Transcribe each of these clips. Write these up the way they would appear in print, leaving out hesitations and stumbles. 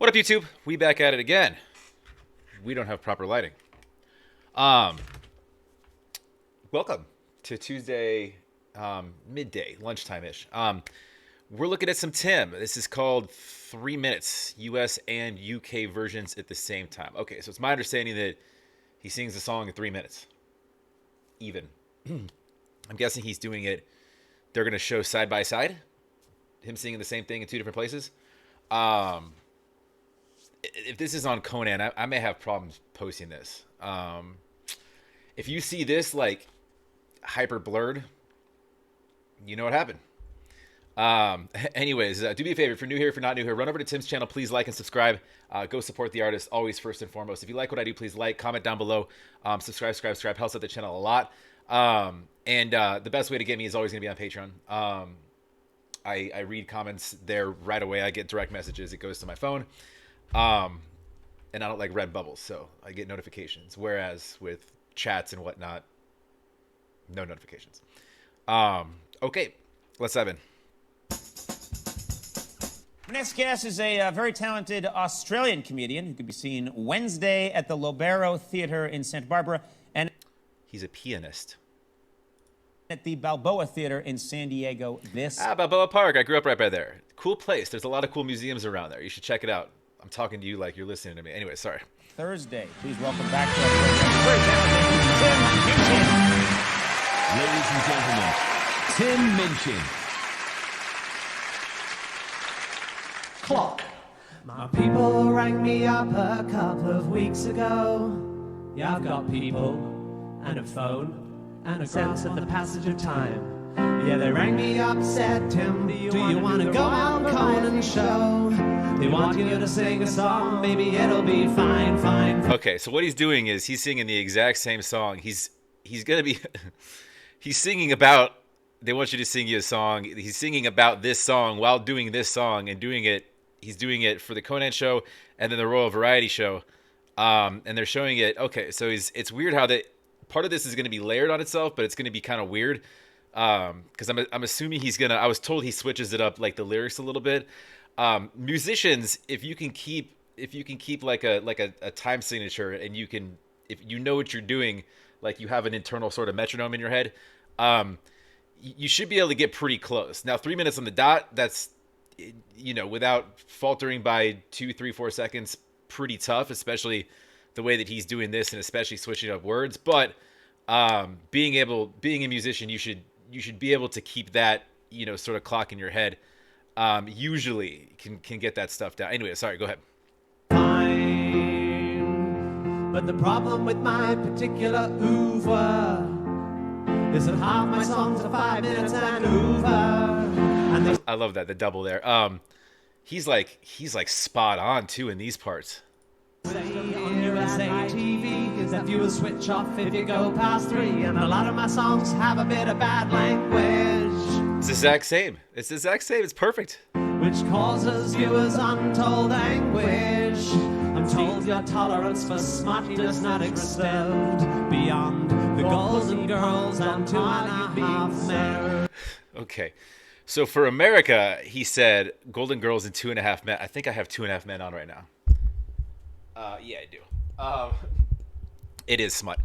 What up, YouTube? We back at it again. We don't have proper lighting. Um, Welcome to Tuesday, midday, lunchtime-ish. We're looking at some Tim. This is called 3 minutes, US and UK versions at the same time. Okay, so it's my understanding that he sings the song in 3 minutes. Even. I'm guessing he's doing it. They're going to show side by side. Him singing the same thing in two different places. If this is on Conan, I may have problems posting this. If you see this like hyper blurred, you know what happened. Anyways, do me a favor. If you're new here, if you're not new here, run over to Tim's channel. Please like and subscribe. Go support the artist, always first and foremost. If you like what I do, please like, comment down below. Subscribe. Helps out the channel a lot. And the best way to get me is always going to be on Patreon. I read comments there right away. I get direct messages. It goes to my phone. And I don't like red bubbles, so I get notifications. Whereas with chats and whatnot, no notifications. Okay, let's dive in. Our next guest is a very talented Australian comedian who could be seen Wednesday at the Lobero Theatre in Santa Barbara and He's a pianist. at the Balboa Theatre in San Diego this Balboa Park. I grew up right by there. Cool place. There's a lot of cool museums around there. You should check it out. I'm talking to you like you're listening to me. Anyway, sorry. Thursday. Please welcome back to our program, very talented Tim Minchin. Ladies and gentlemen, Tim Minchin. Clock. My people rang me up a couple of weeks ago. Yeah, I've got people and a phone and a sense of the passage of time. Yeah, they rang me up, said, Tim, do you want to go on Conan's show? They want you to sing a song, maybe it'll be fine. Okay, so what he's doing is he's singing the exact same song. He's gonna be he's singing about. They want you to sing you a song. He's singing about this song while doing this song and doing it. He's doing it for the Conan show and then the Royal Variety show, and they're showing it. Okay, so it's weird how that part of this is going to be layered on itself, but it's going to be kind of weird because I'm assuming he's gonna. I was told he switches it up like the lyrics a little bit. Musicians, if you can keep like a time signature and if you know what you're doing, like you have an internal sort of metronome in your head, you should be able to get pretty close. Now 3 minutes on the dot, that's, you know, without faltering by 2, 3, 4 seconds, pretty tough, especially the way that he's doing this and especially switching up words. But being a musician, you should be able to keep that, you know, sort of clock in your head. Usually can get that stuff down. Anyway, sorry, go ahead. Fine. But the problem with my particular oeuvre is that half my songs are 5 minutes and over. And I love that, the double there. He's like spot on too in these parts. on USA TV is that you will switch off if you go past 3. And a lot of my songs have a bit of bad language, It's the exact same. It's perfect. which causes viewers untold anguish. I'm told your tolerance for smut does not extend beyond the Golden Girls and 2.5 Men. Okay. So for America, he said Golden Girls and 2.5 Men. I think I have 2.5 Men on right now. Yeah, I do. It is smut.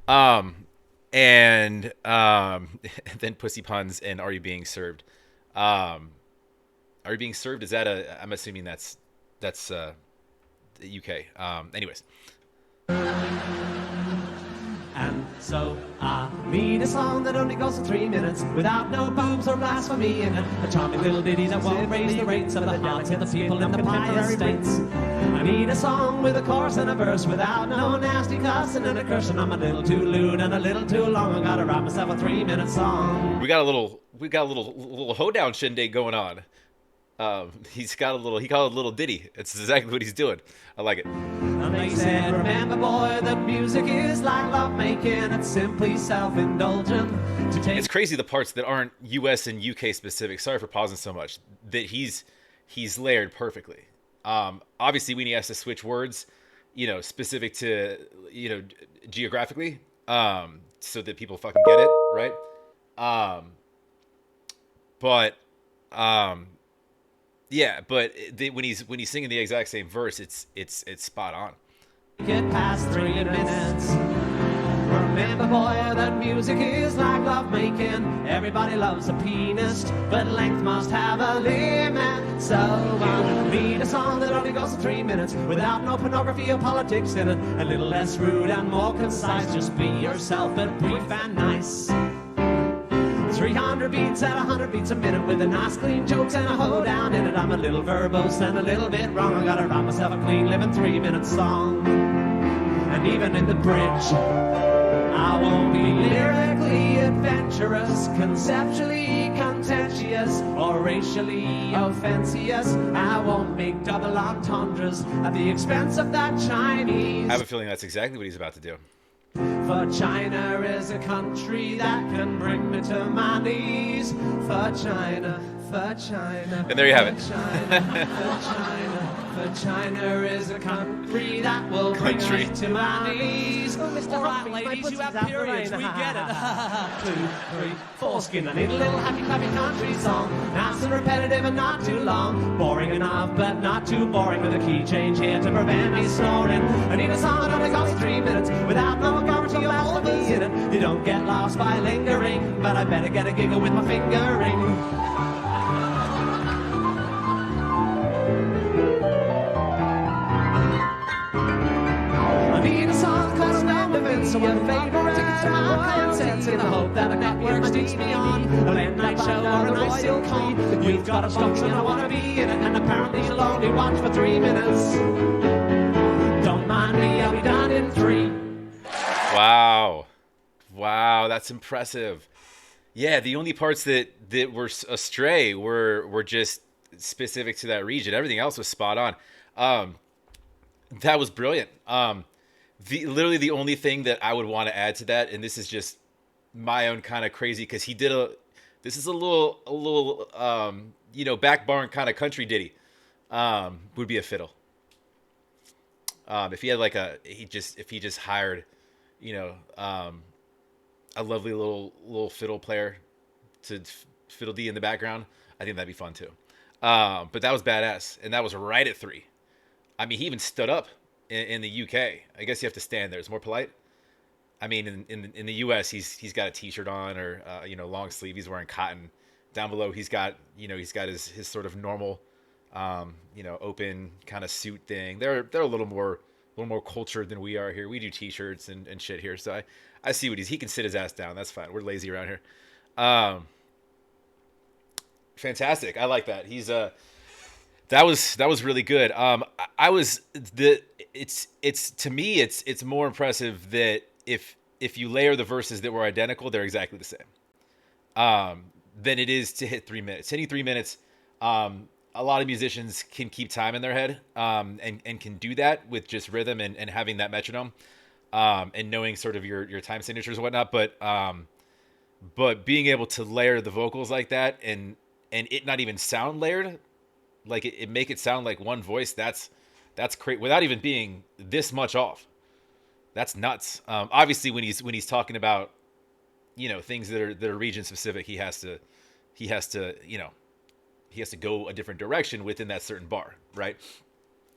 And then Pussy Puns and Are You Being Served? Are You Being Served? Is that I'm assuming that's the UK. Anyways. And so I need a song that only goes for 3 minutes without no boobs or blasphemy in it. A charming little ditty that won't raise the rates of the hearts of the people in the contemporary states. I need a song with a chorus and a verse without no nasty cussing and a cursing. I'm a little too lewd and a little too long. I gotta write myself a 3-minute song. We got a little hoedown shindig going on. He called it a little ditty. It's exactly what he's doing. I like it. And they said, remember boy, that music is like love making. It's simply self-indulgent to take. It's crazy the parts that aren't US and UK specific. Sorry for pausing so much. That he's layered perfectly. Obviously when he has to switch words, you know, specific to, you know, geographically, so that people fucking get it, right? But Yeah, but when he's singing the exact same verse, it's spot on. Get past 3 minutes. Remember, boy, that music is like love making. Everybody loves a pianist, but length must have a limit. So need a song that only goes for 3 minutes, without no pornography or politics in it. A little less rude and more concise. Just be yourself, but brief and nice. 300 beats at 100 beats a minute, with a nice clean jokes and a hoedown in it. I'm a little verbose and a little bit wrong. I gotta write myself a clean living 3-minute song. And even in the bridge, I won't be lyrically adventurous, conceptually contentious, or racially offensive. I won't make double entendres at the expense of that Chinese. I have a feeling that's exactly what he's about to do. For China is a country that can bring me to my knees. For China, for China. And there you have it. For China is a country that will bring me to my knees. Oh, Mr. All right, ladies, you have periods. We get it. 2, 3, 4 skin. I need a little happy, clappy country song. Nice and repetitive and not too long. Boring enough, but not too boring. With a key change here to prevent me snoring. I need a song that only goes 3 minutes, without no garbage or melody in it. You don't get lost by lingering, but I better get a giggle with my fingering. So I'm favorite tickets to my concerts in the hope that a network sticks me on a late night show or a nice sitcom. We've got a function, I want to be in it, and apparently you'll only watch for 3 minutes. Don't mind me, I'll be done in 3. Wow, that's impressive. Yeah, the only parts that were astray were just specific to that region. Everything else was spot on. That was brilliant. Literally the only thing that I would want to add to that, and this is just my own kind of crazy, because he did this is a little back barn kind of country ditty, would be a fiddle. If he had if he just hired, a lovely little fiddle player to fiddle D in the background, I think that'd be fun too. But that was badass, and that was right at 3. I mean, he even stood up. In the UK, I guess you have to stand there. It's more polite. I mean, in the US, he's got a t-shirt on, or long sleeve. He's wearing cotton. Down below, he's got his sort of normal, open kind of suit thing. They're a little more cultured than we are here. We do t-shirts and shit here. So I see what he can sit his ass down. That's fine. We're lazy around here. Fantastic. I like that. He's That was really good. It's to me it's more impressive that if you layer the verses that were identical, they're exactly the same. Than it is to hit 3 minutes. Hitting 3 minutes, a lot of musicians can keep time in their head, and can do that with just rhythm and having that metronome, and knowing sort of your time signatures and whatnot. But being able to layer the vocals like that and it not even sound layered, like it make it sound like one voice, that's great without even being this much off. That's nuts. Obviously when he's talking about, things that are region specific, he has to go a different direction within that certain bar, right?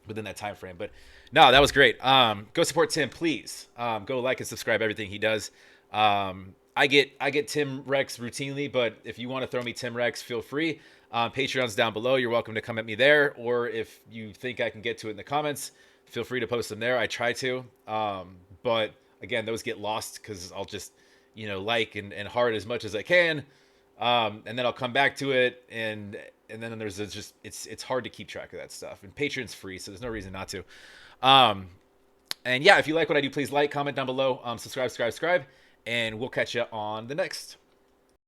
Within that time frame. But no, that was great. Go support Tim, please. Go like and subscribe everything he does. I get Tim Rex routinely, but if you want to throw me Tim Rex, feel free. Patreon's down below. You're welcome to come at me there, or if you think I can get to it in the comments, feel free to post them there. I try to, but again, those get lost because I'll just like and heart as much as I can, and then I'll come back to it, and then there's it's hard to keep track of that stuff. And Patreon's free, so there's no reason not to. And yeah, if you like what I do, please like, comment down below, subscribe, and we'll catch you on the next.